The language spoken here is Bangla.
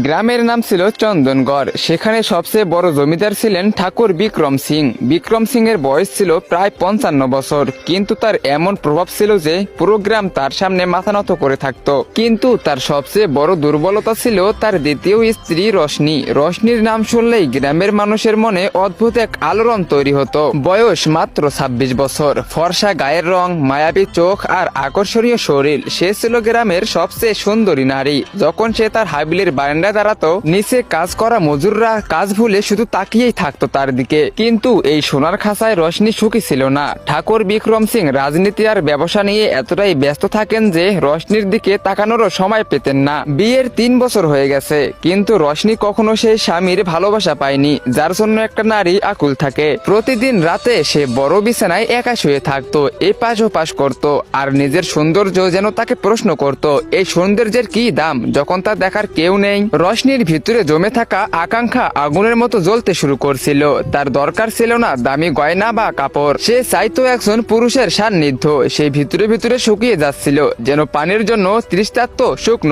গ্রামের নাম ছিল চন্দনগড়। সেখানে সবচেয়ে বড় জমিদার ছিলেন ঠাকুর বিক্রম সিং। বিক্রম সিং এর বয়স ছিল প্রায় 55 বছর, কিন্তু তার এমন প্রভাব ছিল যে পুরো গ্রাম তার সামনে মাথা নত করে থাকত। কিন্তু তার সবচেয়ে বড় দুর্বলতা ছিল তার দ্বিতীয় স্ত্রী রশনি। রশনির নাম শুনলেই গ্রামের মানুষের মনে অদ্ভুত এক আলোড়ন তৈরি হতো। বয়স মাত্র 26 বছর, ফর্সা গায়ের রং, মায়াবী চোখ আর আকর্ষণীয় শরীর। সে ছিল গ্রামের সবচেয়ে সুন্দরী নারী। যখন সে তার হাবিলের বারান্দায় দাঁড়াতো, নিচে কাজ করা মজুররা কাজ ভুলে শুধু তাকিয়েই থাকতো তার দিকে। কিন্তু এই সোনার খাঁচায় রশনি সুখী ছিল না। ঠাকুর বিক্রম সিং রাজনীতি আর ব্যবসা নিয়ে এতটাই ব্যস্ত থাকেন যে রশনির দিকে তাকানোরও সময় পেতেন না। বিয়ের 3 বছর হয়ে গেছে, কিন্তু রশনি কখনো সেই স্বামীর ভালোবাসা পায়নি যার জন্য একটা নারী আকুল থাকে। প্রতিদিন রাতে সে বড় বিছানায় একা শুয়ে থাকতো, এপাশ ওপাশ করতো আর নিজের সৌন্দর্য যেন তাকে প্রশ্ন করত, এই সৌন্দর্যের কি দাম যখন তা দেখার কেউ নেই। রশনির ভিতরে জমে থাকা আকাঙ্ক্ষা আগুনের মতো জ্বলতে শুরু করছিল। তার দরকার ছিল না দামি গয়না বা কাপড়, সে চাইতো একজন পুরুষের সান্নিধ্য। সে ভিতরে ভিতরে শুকিয়ে যাচ্ছিল, যেন পানির জন্য তৃষ্ণার্ত শুকনো।